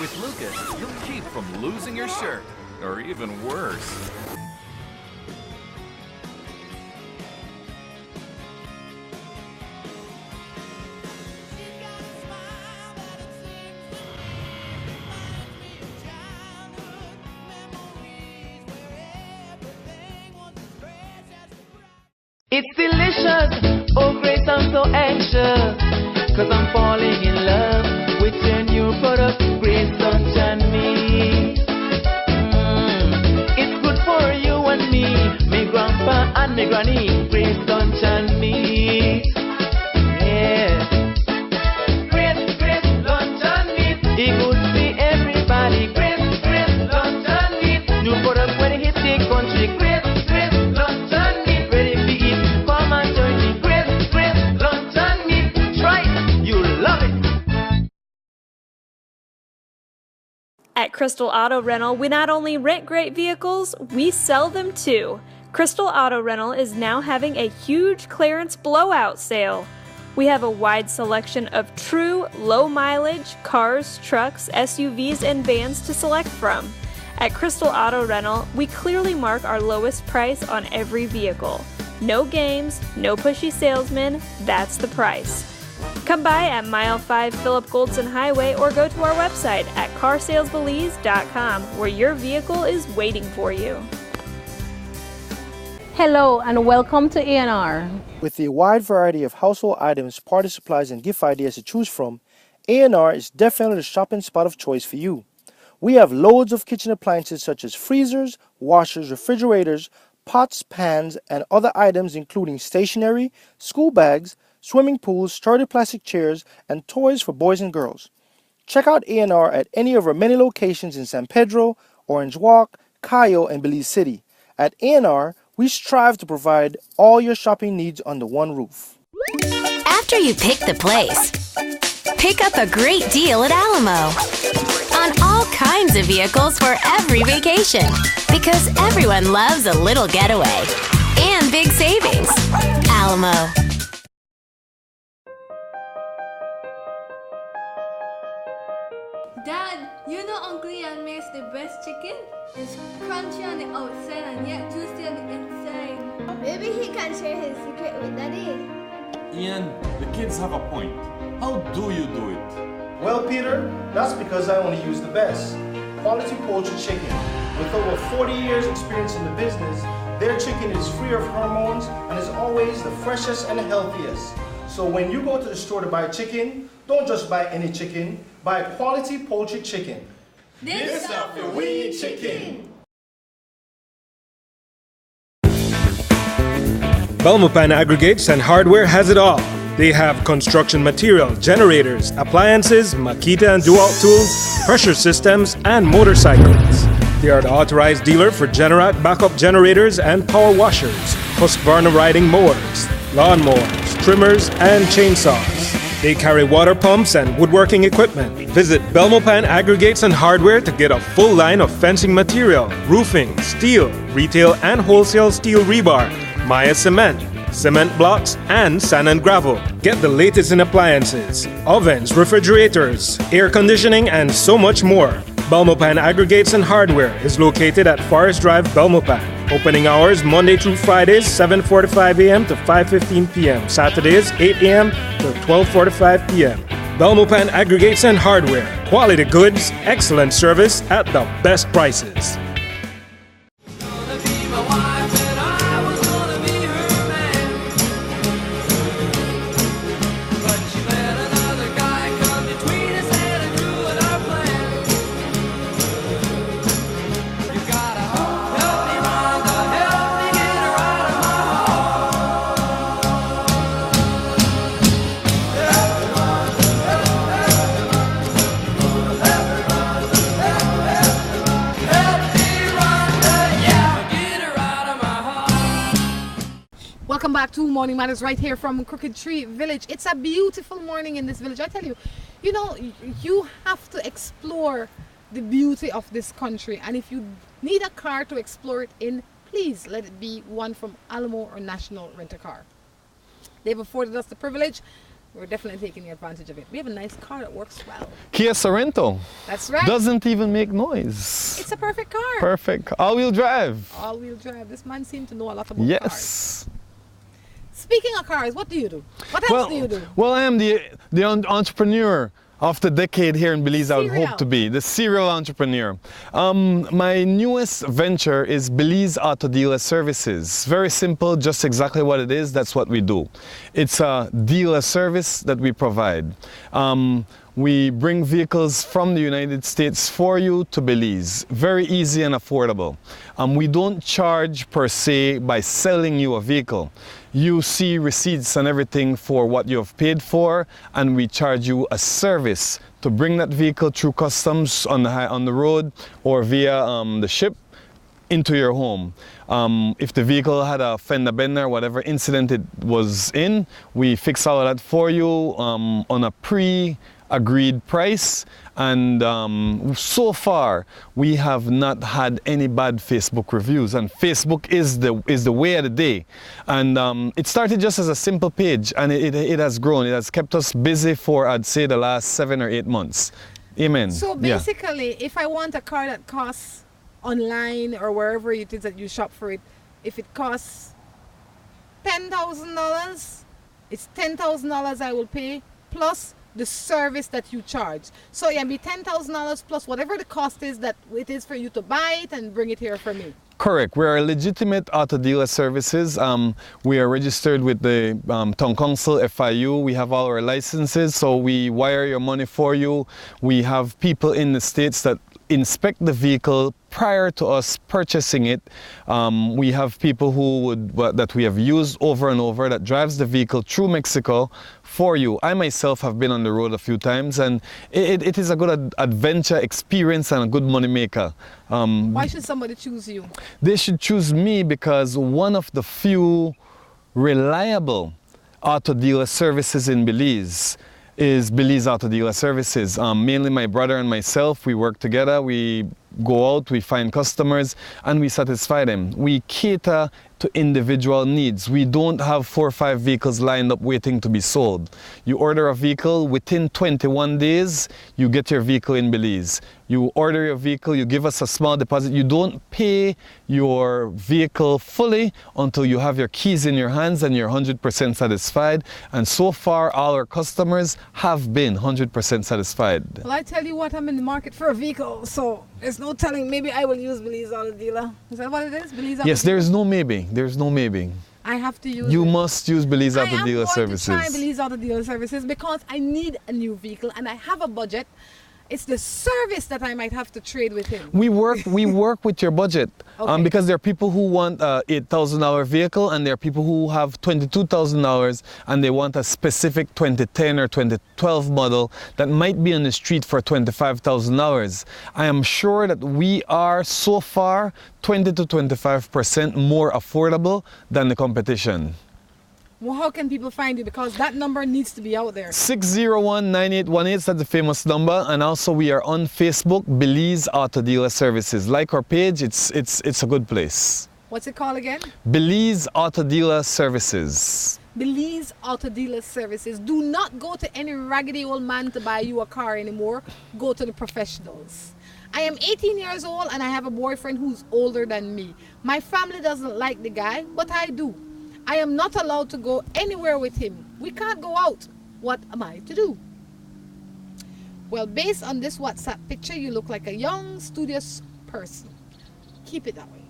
With Lucas, you'll keep from losing your shirt, or even worse. It's delicious, oh grace, I'm so anxious, 'cause I'm falling in love with your new product, Grace Lunch and Me. It's good for you and me grandpa and me granny, Grace Lunch and Me. Yeah. Grace Lunch and Me, it good for everybody. Grace Lunch and Me, new product when it hit the country. Grace Lunch and Me, ready to eat. Come and join me. Grace Lunch and Me, try it, you love it. At Crystal Auto Rental, we not only rent great vehicles, we sell them too. Crystal Auto Rental is now having a huge clearance blowout sale. We have a wide selection of true low mileage cars, trucks, SUVs, and vans to select from. At Crystal Auto Rental, we clearly mark our lowest price on every vehicle. No games, no pushy salesmen, that's the price. Come by at Mile 5 Philip Goldson Highway or go to our website at carsalesbelize.com where your vehicle is waiting for you. Hello and welcome to A&R. With a wide variety of household items, party supplies, and gift ideas to choose from, A&R is definitely the shopping spot of choice for you. We have loads of kitchen appliances such as freezers, washers, refrigerators, pots, pans, and other items including stationery, school bags, swimming pools, sturdy plastic chairs, and toys for boys and girls. Check out A&R at any of our many locations in San Pedro, Orange Walk, Cayo, and Belize City. At A&R, we strive to provide all your shopping needs under one roof. After you pick the place, pick up a great deal at Alamo on all kinds of vehicles for every vacation, because everyone loves a little getaway and big savings. Alamo. Dad, you know Uncle Ian makes the best chicken? It's crunchy on the outside and yet juicy on the inside. Maybe he can share his secret with Daddy. Ian, the kids have a point. How do you do it? Well, Peter, that's because I only use the best. Quality poultry chicken. With over 40 years experience in the business, their chicken is free of hormones and is always the freshest and healthiest. So when you go to the store to buy chicken, don't just buy any chicken, buy quality poultry chicken. This is the we chicken. Belmopan Aggregates and Hardware has it all. They have construction material, generators, appliances, Makita and Dual tools, pressure systems, and motorcycles. They are the authorized dealer for Generat backup generators and power washers, Husqvarna riding mowers, lawnmowers, trimmers, and chainsaws. They carry water pumps and woodworking equipment. Visit Belmopan Aggregates and Hardware to get a full line of fencing material, roofing, steel, retail and wholesale steel rebar, Maya cement, cement blocks, and sand and gravel. Get the latest in appliances, ovens, refrigerators, air conditioning, and so much more. Belmopan Aggregates and Hardware is located at Forest Drive, Belmopan. Opening hours Monday through Fridays, 7:45 a.m. to 5:15 p.m. Saturdays, 8 a.m. to 12:45 p.m. Belmopan Aggregates and Hardware. Quality goods, excellent service at the best prices. Welcome back to Morning Matters right here from Crooked Tree Village. It's a beautiful morning in this village. I tell you, you know, you have to explore the beauty of this country. And if you need a car to explore it in, please let it be one from Alamo or National Rent-A-Car. They've afforded us the privilege. We're definitely taking advantage of it. We have a nice car that works well. Kia Sorento. That's right. Doesn't even make noise. It's a perfect car. Perfect. All-wheel drive. All-wheel drive. This man seems to know a lot about cars. Yes. Speaking of cars, what do you do? What else do you do? Well, I am the entrepreneur After a decade here in Belize, I would hope to be the serial entrepreneur. My newest venture is Belize Auto Dealer Services. Very simple, just exactly what it is. That's what we do. It's a dealer service that we provide. We bring vehicles from the United States for you to Belize. Very easy and affordable. We don't charge per se by selling you a vehicle. You see receipts and everything for what you have paid for, and we charge you a service to bring that vehicle through customs on the road or via the ship into your home. If the vehicle had a fender bender, whatever incident it was in, we fix all of that for you on a pre-agreed price. And so far, we have not had any bad Facebook reviews. And Facebook is the way of the day. And it started just as a simple page, and it has grown. It has kept us busy for, I'd say, the last 7 or 8 months. Amen. So basically, if I want a car that costs online or wherever it is that you shop for it, if it costs $10,000, it's $10,000 I will pay plus the service that you charge. So it can be $10,000 plus whatever the cost is that it is for you to buy it and bring it here for me. Correct. We are a legitimate auto dealer services. We are registered with the Town Council, FIU. We have all our licenses, so we wire your money for you. We have people in the States that inspect the vehicle prior to us purchasing it. We have people that we have used over and over that drives the vehicle through Mexico for you. I myself have been on the road a few times, and it is a good adventure experience and a good money maker. Why should somebody choose you? They should choose me because one of the few reliable auto dealer services in Belize is Belize Auto Dealer Services. Mainly my brother and myself, we work together, we go out, we find customers, and we satisfy them. We cater to individual needs. We don't have 4 or 5 vehicles lined up waiting to be sold. You order a vehicle, within 21 days, you get your vehicle in Belize. You order your vehicle, you give us a small deposit. You don't pay your vehicle fully until you have your keys in your hands and you're 100% satisfied. And so far, all our customers have been 100% satisfied. Well, I tell you what, I'm in the market for a vehicle, so there's no telling. Maybe I will use Belize Auto Dealer. Is that what it is? Belize Auto Yes, Dealer? there's no maybe. There's no maybe. I have to use You it. must use Belize Auto Dealer Services. I am going to try Belize Auto Dealer Services because I need a new vehicle and I have a budget. It's the service that I might have to trade with him. We work with your budget. Okay. Because there are people who want a $8,000 vehicle, and there are people who have $22,000 and they want a specific 2010 or 2012 model that might be on the street for $25,000. I am sure that we are so far 20 to 25% more affordable than the competition. Well, how can people find you? Because that number needs to be out there. 601-9818, that's the famous number. And also we are on Facebook, Belize Auto Dealer Services. Like our page, it's a good place. What's it called again? Belize Auto Dealer Services. Belize Auto Dealer Services. Do not go to any raggedy old man to buy you a car anymore. Go to the professionals. I am 18 years old and I have a boyfriend who's older than me. My family doesn't like the guy, but I do. I am not allowed to go anywhere with him. We can't go out. What am I to do? Well, based on this WhatsApp picture, you look like a young, studious person. Keep it that way.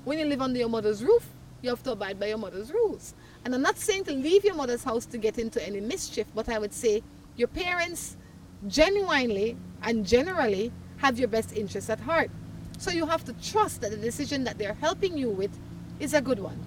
When you live under your mother's roof, you have to abide by your mother's rules. And I'm not saying to leave your mother's house to get into any mischief, but I would say your parents genuinely and generally have your best interests at heart. So you have to trust that the decision that they're helping you with is a good one.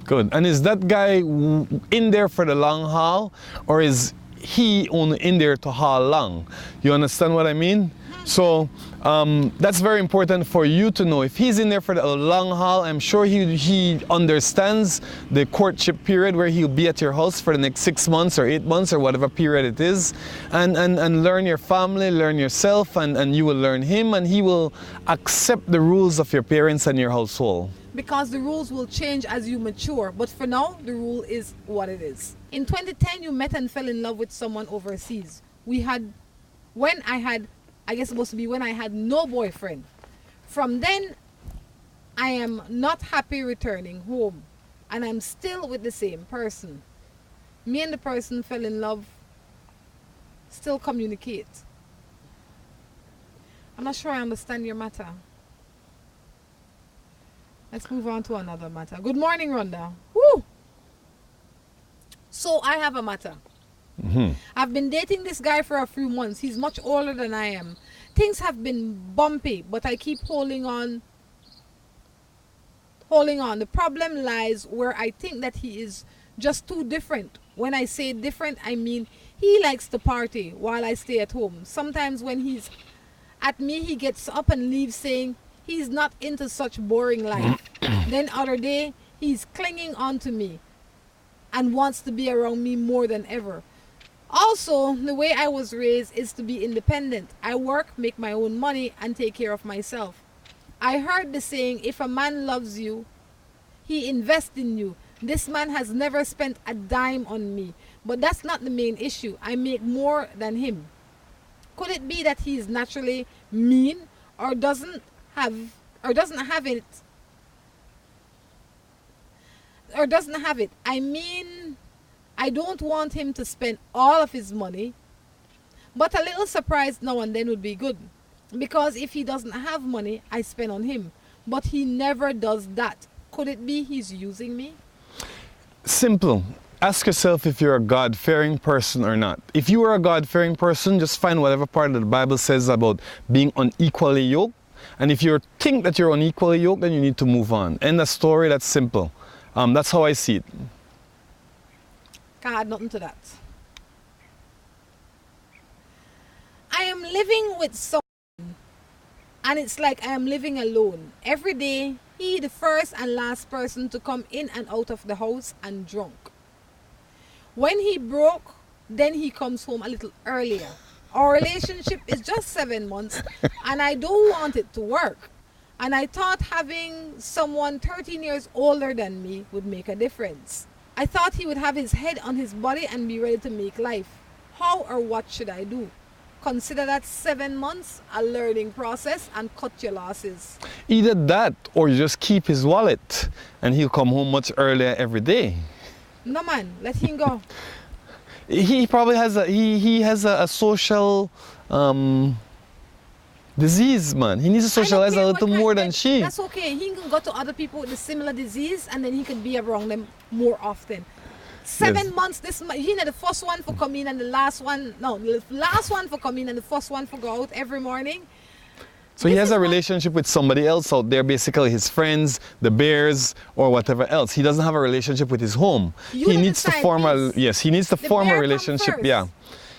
Good. And is that guy in there for the long haul, or is he only in there to haul long? You understand what I mean? So that's very important for you to know. If he's in there for the long haul, I'm sure he understands the courtship period where he'll be at your house for the next 6 months or 8 months or whatever period it is, and learn your family, learn yourself, and you will learn him, and he will accept the rules of your parents and your household. Because the rules will change as you mature, but for now, the rule is what it is. In 2010, you met and fell in love with someone overseas. I guess supposed to be when I had no boyfriend. From then, I am not happy returning home, and I'm still with the same person. Me and the person fell in love still communicate. I'm not sure I understand your matter. Let's move on to another matter. Good morning, Rhonda. Woo! So I have a matter. I've been dating this guy for a few months. He's much older than I am. Things have been bumpy, but I keep holding on. The problem lies where I think that he is just too different. When I say different, I mean he likes to party while I stay at home. Sometimes when he's at me, he gets up and leaves saying he's not into such boring life. Then other day, he's clinging on to me and wants to be around me more than ever. Also, the way I was raised is to be independent. I work, make my own money, and take care of myself. I heard the saying, if a man loves you, he invests in you. This man has never spent a dime on me, but that's not the main issue. I make more than him. Could it be that he is naturally mean or doesn't have it? I mean, I don't want him to spend all of his money, but a little surprise now and then would be good. Because if he doesn't have money, I spend on him. But he never does that. Could it be he's using me? Simple. Ask yourself if you're a God-fearing person or not. If you are a God-fearing person, just find whatever part of the Bible says about being unequally yoked. And if you think that you're unequally yoked, then you need to move on. End the story, that's simple. That's how I see it. Can't add nothing to that. I am living with someone, and it's like I am living alone. Every day, he the first and last person to come in and out of the house and drunk. When he broke, then he comes home a little earlier. Our relationship is just 7 months, and I don't want it to work. And I thought having someone 13 years older than me would make a difference. I thought he would have his head on his body and be ready to make life. How or what should I do? Consider that 7 months a learning process and cut your losses. Either that or you just keep his wallet and he'll come home much earlier every day. No man, let him go. He probably has a social disease, man. He needs to socialize a little more than she. That's okay. He can go to other people with a similar disease and then he can be around them more often. 7 months, you know, the first one for come in and the last one for come in and the first one for go out every morning. So he has a relationship with somebody else out there, basically his friends, the bears, or whatever else. He doesn't have a relationship with his home. He needs to form a relationship. Yeah.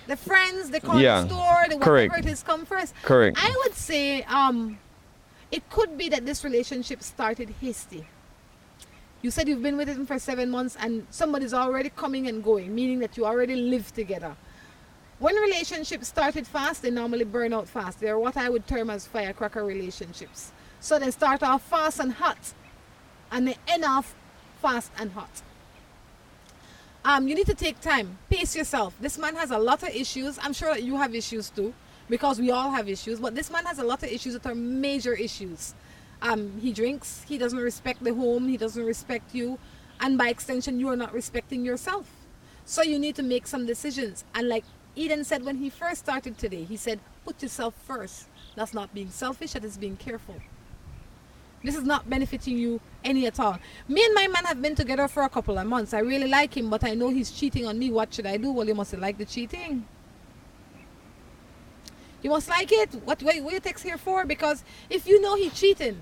The friends, the corner store, the whatever it is come first. Correct. I would say it could be that this relationship started hasty. You said you've been with him for 7 months and somebody's already coming and going, meaning that you already live together. When relationships started fast, they normally burn out fast. They're what I would term as firecracker relationships. So they start off fast and hot, and they end off fast and hot. You need to take time. Pace yourself. This man has a lot of issues. I'm sure that you have issues too, because we all have issues. But this man has a lot of issues that are major issues. He drinks. He doesn't respect the home. He doesn't respect you. And by extension, you are not respecting yourself. So you need to make some decisions. And like Eden said when he first started today, he said, put yourself first. That's not being selfish, that is being careful. This is not benefiting you any at all. Me and my man have been together for a couple of months. I really like him, but I know he's cheating on me. What should I do? Well, you must like the cheating. You must like it. What you text here for? Because if you know he's cheating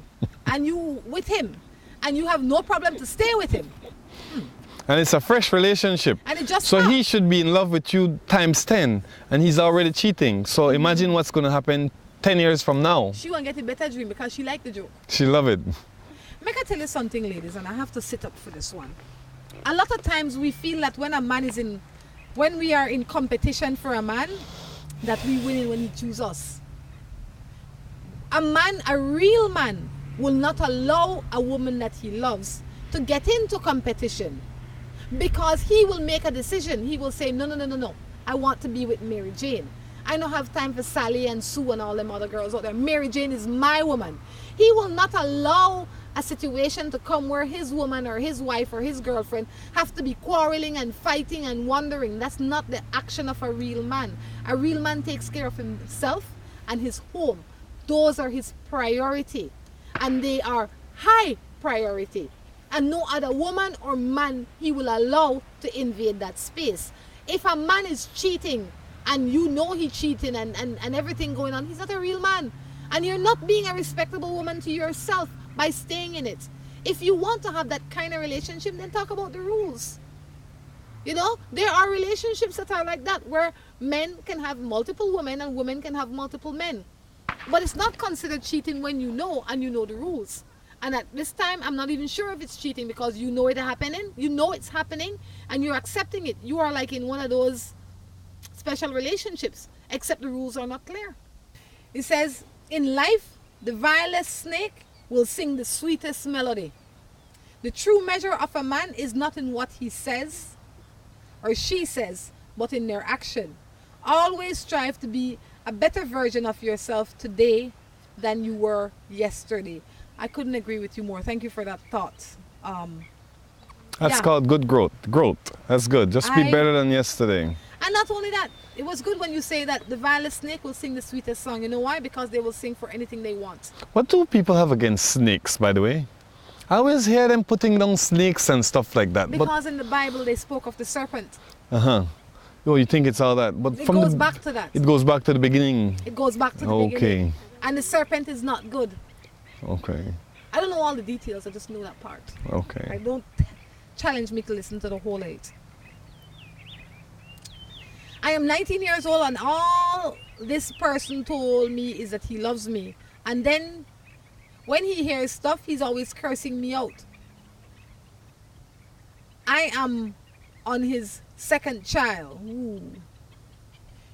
and you with him and you have no problem to stay with him. And it's a fresh relationship. And it just so he should be in love with you times 10 and he's already cheating. So imagine what's going to happen 10 years from now. She won't get a better dream because she liked the joke. She love it. Make I tell you something, ladies, and I have to sit up for this one. A lot of times we feel that when we are in competition for a man, that we win when he chooses us. A real man will not allow a woman that he loves to get into competition, because he will make a decision. He will say, no, I want to be with Mary Jane. I don't have time for Sally and Sue and all them other girls out there. Mary Jane is my woman. He will not allow a situation to come where his woman or his wife or his girlfriend have to be quarreling and fighting and wondering. That's not the action of a real man. A real man takes care of himself and his home. Those are his priority, and they are high priority, and no other woman or man he will allow to invade that space. If a man is cheating and you know he's cheating and everything going on, he's not a real man, and you're not being a respectable woman to yourself by staying in it. If you want to have that kind of relationship, then talk about the rules. You know, there are relationships that are like that, where men can have multiple women and women can have multiple men. But it's not considered cheating when you know, and you know the rules. And at this time, I'm not even sure if it's cheating, because you know it happening, you know it's happening, and you're accepting it. You are like in one of those special relationships, except the rules are not clear. It says, in life, the vilest snake will sing the sweetest melody. The true measure of a man is not in what he says or she says, but in their action. Always strive to be a better version of yourself today than you were yesterday. I couldn't agree with you more. Thank you for that thought. That's called good growth. That's good. Just be better than yesterday. And not only that, it was good when you say that the vilest snake will sing the sweetest song. You know why? Because they will sing for anything they want. What do people have against snakes, by the way? I always hear them putting down snakes and stuff like that. Because in the Bible they spoke of the serpent. Oh, you think it's all that? But it goes back to that. It goes back to the beginning. It goes back to the beginning. And the serpent is not good. Okay. I don't know all the details, I just know that part. Okay. I don't challenge me to listen to the whole 8. I am 19 years old, and all this person told me is that he loves me. And then when he hears stuff, he's always cursing me out. I am on his second child. Ooh.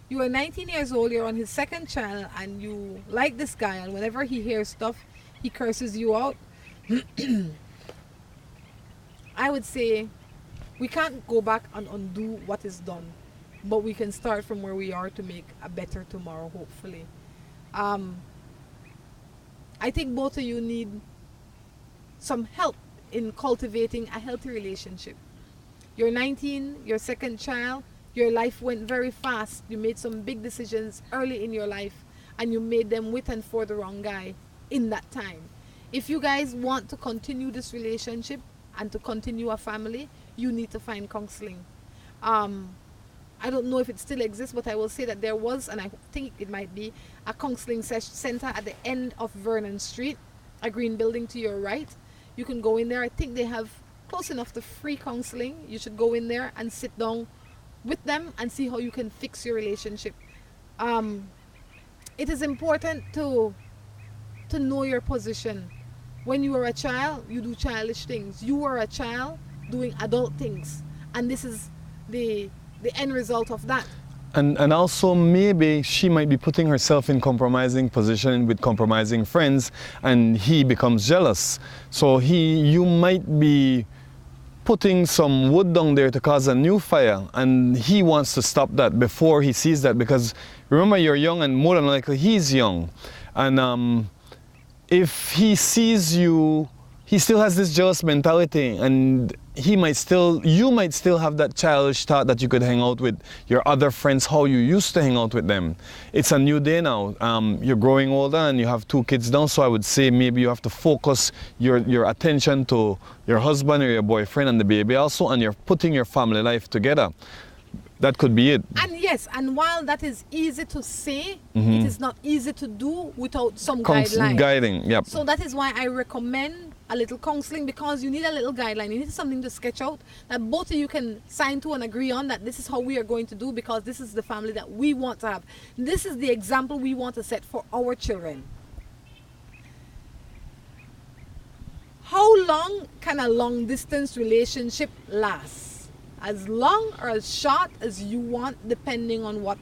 You are 19 years old, you're on his second child, and you like this guy, and whenever he hears stuff, he curses you out. I would say we can't go back and undo what is done, but we can start from where we are to make a better tomorrow, hopefully. I think both of you need some help in cultivating a healthy relationship. You're 19, your second child, your life went very fast. You made some big decisions early in your life, and you made them with and for the wrong guy in that time. If you guys want to continue this relationship and to continue a family, you need to find counseling. I don't know if it still exists, but I will say that there was, and I think it might be, a counseling center at the end of Vernon Street, a green building to your right. You can go in there. I think they have close enough to free counseling. You should go in there and sit down with them and see how you can fix your relationship. It is important to know your position. When you are a child, you do childish things. You are a child doing adult things, and this is the end result of that. And also maybe she might be putting herself in compromising position with compromising friends, and he becomes jealous. So you might be putting some wood down there to cause a new fire, and he wants to stop that before he sees that, because remember, you're young, and more than likely he's young. And if he sees you, he still has this jealous mentality, and you might still have that childish thought that you could hang out with your other friends how you used to hang out with them. It's a new day now. You're growing older and you have 2 kids now, so I would say maybe you have to focus your attention to your husband or your boyfriend and the baby also, and you're putting your family life together. That could be it. And yes, and while that is easy to say, it is not easy to do without some guidelines. Guiding, yep. So that is why I recommend a little counseling, because you need a little guideline. You need something to sketch out that both of you can sign to and agree on, that this is how we are going to do, because this is the family that we want to have. This is the example we want to set for our children. How long can a long distance relationship last? As long or as short as you want, depending on what,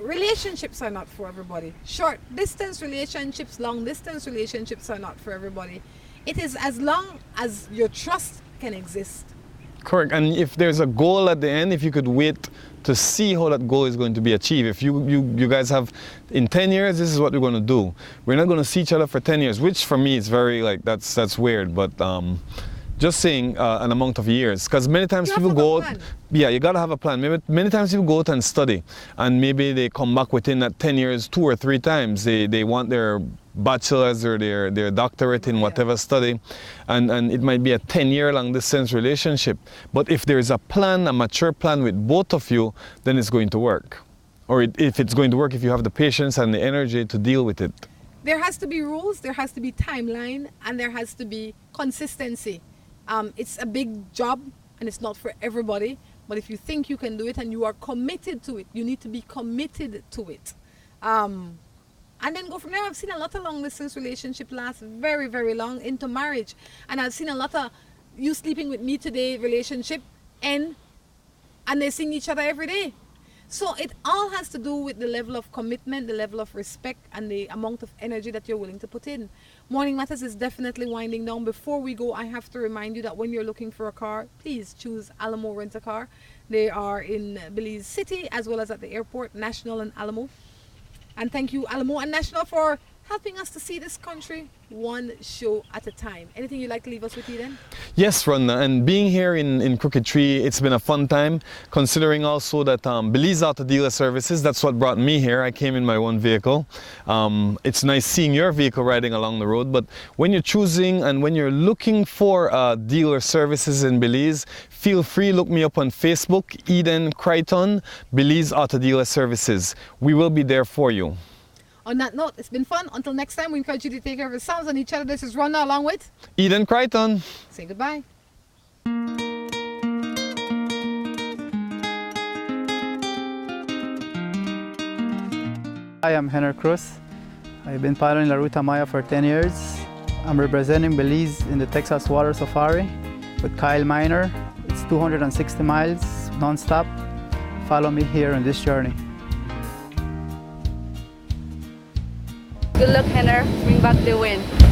relationships are not for everybody. Short distance relationships, long distance relationships are not for everybody. It is as long as your trust can exist. Correct. And if there's a goal at the end, if you could wait to see how that goal is going to be achieved. If you guys have, in 10 years, this is what we're going to do. We're not going to see each other for 10 years, which for me is very, like, that's weird. But just saying an amount of years. Because many times people go out, yeah, you got to have a plan. Maybe many times people go out and study, and maybe they come back within that 10 years 2 or 3 times. They want their bachelor's or their doctorate in whatever study, and it might be a 10-year long distance relationship. But if there's a plan, a mature plan with both of you, then it's going to work. Or if it's going to work, if you have the patience and the energy to deal with it. There has to be rules, there has to be timeline, and there has to be consistency. It's a big job and it's not for everybody, but if you think you can do it and you are committed to it, you need to be committed to it. And then go from there. I've seen a lot of long distance relationship last very, very long into marriage. And I've seen a lot of you sleeping with me today relationship end and they're seeing each other every day. So it all has to do with the level of commitment, the level of respect, and the amount of energy that you're willing to put in. Morning Matters is definitely winding down. Before we go, I have to remind you that when you're looking for a car, please choose Alamo Rent-A-Car. They are in Belize City as well as at the airport, National and Alamo. And thank you, Alamo and National, for helping us to see this country one show at a time. Anything you'd like to leave us with, Eden? Yes, Rhonda, and being here in Crooked Tree, it's been a fun time, considering also that Belize Auto Dealer Services, that's what brought me here. I came in my own vehicle. It's nice seeing your vehicle riding along the road, but when you're choosing and when you're looking for dealer services in Belize, feel free, look me up on Facebook, Eden Crichton, Belize Auto Dealer Services. We will be there for you. On that note, it's been fun. Until next time, we encourage you to take care of yourselves and each other. This is Rhonda along with Eden Crichton. Say goodbye. Hi, I'm Henry Cruz. I've been piloting La Ruta Maya for 10 years. I'm representing Belize in the Texas Water Safari with Kyle Miner. It's 260 miles non-stop. Follow me here on this journey. Good luck, Henner. Bring back the win.